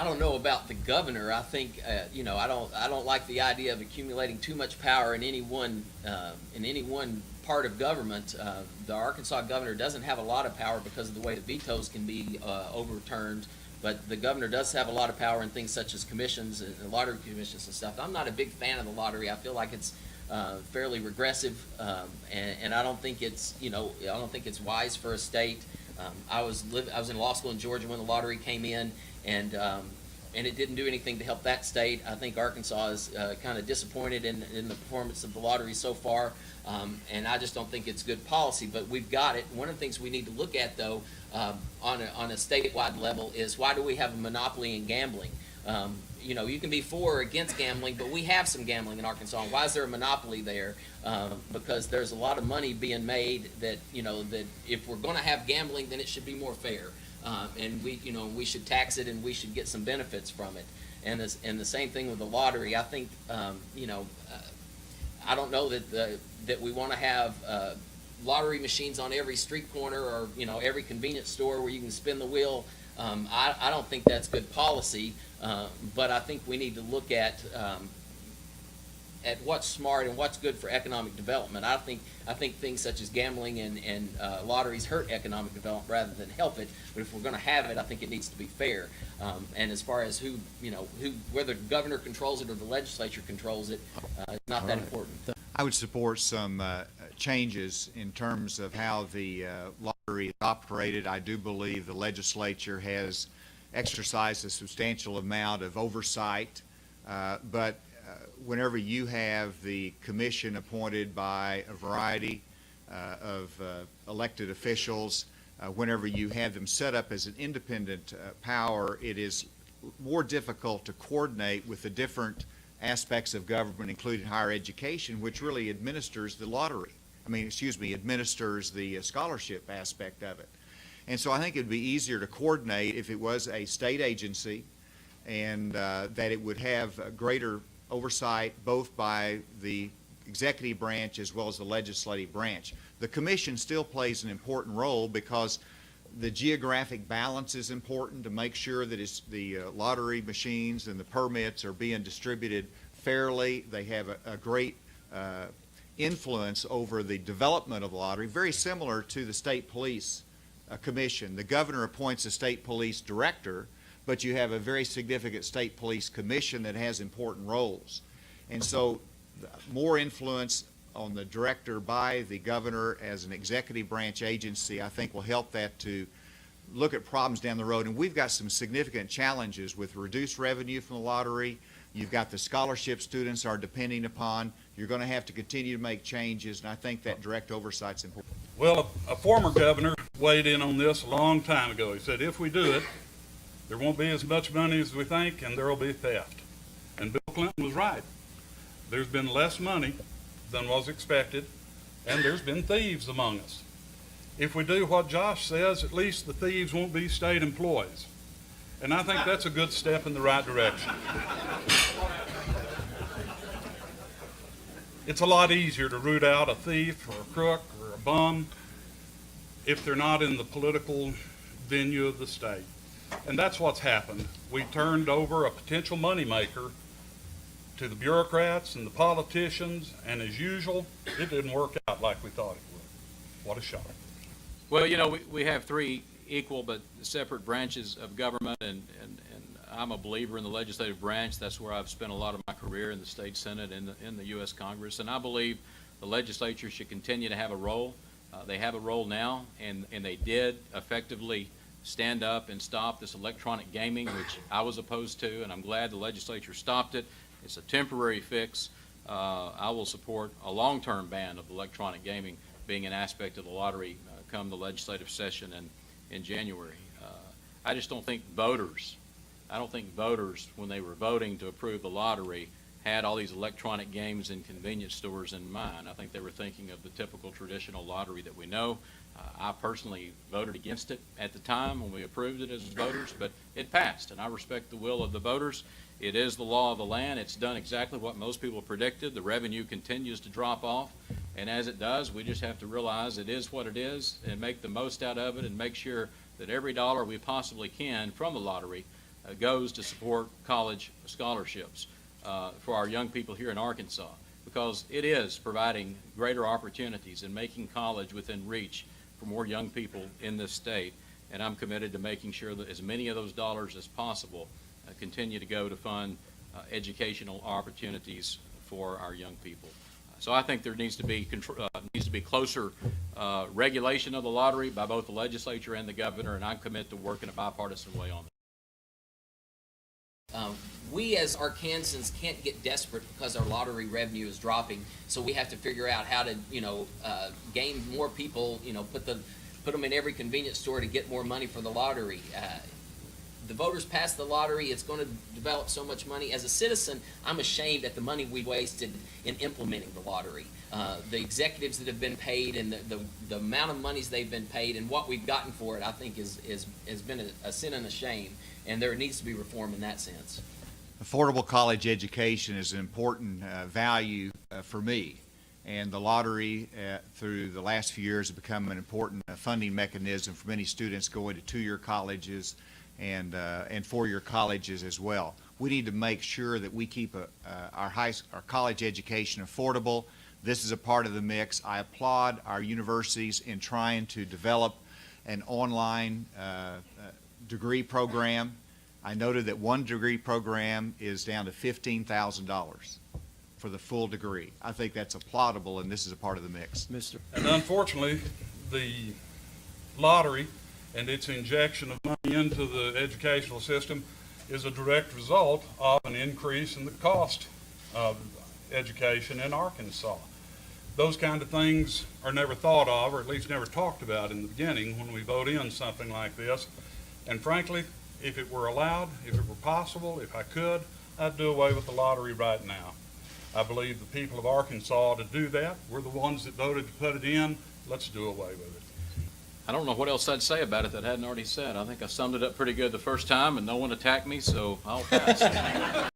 I don't know about the governor. I think I don't like the idea of accumulating too much power in any one part of government. The Arkansas governor doesn't have a lot of power because of the way the vetoes can be overturned. But the governor does have a lot of power in things such as commissions and lottery commissions and stuff. I'm not a big fan of the lottery. I feel like it's fairly regressive, and I don't think it's wise for a state. I was in law school in Georgia when the lottery came in, and it didn't do anything to help that state. I think Arkansas is kind of disappointed in the performance of the lottery so far, and I just don't think it's good policy. But we've got it. One of the things we need to look at, though, on a statewide level, is why do we have a monopoly in gambling? You can be for or against gambling, but we have some gambling in Arkansas. Why is there a monopoly there? Because there's a lot of money being made that if we're going to have gambling, then it should be more fair, and we should tax it and we should get some benefits from it. And the same thing with the lottery. I think I don't know that we want to have lottery machines on every street corner or every convenience store where you can spin the wheel. I don't think that's good policy, but I think we need to look at what's smart and what's good for economic development. I think things such as gambling and lotteries hurt economic development rather than help it. But if we're going to have it, I think it needs to be fair. And as far as whether the governor controls it or the legislature controls it, it's not that important. I would support some changes in terms of how the lottery is operated. I do believe the legislature has exercised a substantial amount of oversight, but whenever you have the commission appointed by a variety of elected officials, whenever you have them set up as an independent power, it is more difficult to coordinate with the different aspects of government, including higher education, which really administers the administers the scholarship aspect of it. And so I think it would be easier to coordinate if it was a state agency, and that it would have greater oversight both by the executive branch as well as the legislative branch. The commission still plays an important role because the geographic balance is important to make sure that the lottery machines and the permits are being distributed fairly. They have a great influence over the development of the lottery, very similar to the state police commission. The governor appoints a state police director, but you have a very significant state police commission that has important roles. And so more influence on the director by the governor as an executive branch agency, I think, will help that to look at problems down the road. And we've got some significant challenges with reduced revenue from the lottery. You've got the scholarship students are depending upon. You're going to have to continue to make changes, and I think that direct oversight's important. Well, a former governor weighed in on this a long time ago. He said, if we do it, there won't be as much money as we think, and there will be theft. And Bill Clinton was right. There's been less money than was expected, and there's been thieves among us. If we do what Josh says, at least the thieves won't be state employees. And I think that's a good step in the right direction. It's a lot easier to root out a thief or a crook or a bum if they're not in the political venue of the state. And that's what's happened. We turned over a potential moneymaker to the bureaucrats and the politicians, and as usual, it didn't work out like we thought it would. What a shock. Well, we have three equal but separate branches of government, and I'm a believer in the legislative branch. That's where I've spent a lot of my career, in the state Senate and in the U.S. Congress, and I believe the legislature should continue to have a role. They have a role now, and they did effectively stand up and stop this electronic gaming, which I was opposed to, and I'm glad the legislature stopped it. It's a temporary fix. I will support a long-term ban of electronic gaming being an aspect of the lottery come the legislative session in January. I just don't think voters, when they were voting to approve the lottery, had all these electronic games in convenience stores in mind. I think they were thinking of the typical traditional lottery that we know. I personally voted against it at the time when we approved it as voters, but it passed, and I respect the will of the voters. It is the law of the land. It's done exactly what most people predicted. The revenue continues to drop off, and as it does, we just have to realize it is what it is and make the most out of it and make sure that every dollar we possibly can from the lottery goes to support college scholarships for our young people here in Arkansas, because it is providing greater opportunities and making college within reach for more young people in this state. And I'm committed to making sure that as many of those dollars as possible continue to go to fund educational opportunities for our young people. So I think there needs to be closer regulation of the lottery by both the legislature and the governor, and I'm committed to work in a bipartisan way on it. We as Arkansans can't get desperate because our lottery revenue is dropping, so we have to figure out how to, gain more people, put them in every convenience store to get more money for the lottery. The voters passed the lottery. It's going to develop so much money. As a citizen, I'm ashamed at the money we wasted in implementing the lottery. The executives that have been paid and the amount of monies they've been paid and what we've gotten for it, I think has been a sin and a shame, and there needs to be reform in that sense. Affordable college education is an important value for me, and the lottery through the last few years has become an important funding mechanism for many students going to two-year colleges and four-year colleges as well. We need to make sure that we keep our college education affordable. This is a part of the mix. I applaud our universities in trying to develop an online degree program. I noted that one degree program is down to $15,000 for the full degree. I think that's applaudable, and this is a part of the mix. And unfortunately, the lottery and its injection of money into the educational system is a direct result of an increase in the cost of education in Arkansas. Those kind of things are never thought of, or at least never talked about in the beginning when we vote in something like this. And frankly, if it were allowed, if it were possible, if I could, I'd do away with the lottery right now. I believe the people of Arkansas ought to do that. We're the ones that voted to put it in. Let's do away with it. I don't know what else I'd say about it that I hadn't already said. I think I summed it up pretty good the first time, and no one attacked me, so I'll pass.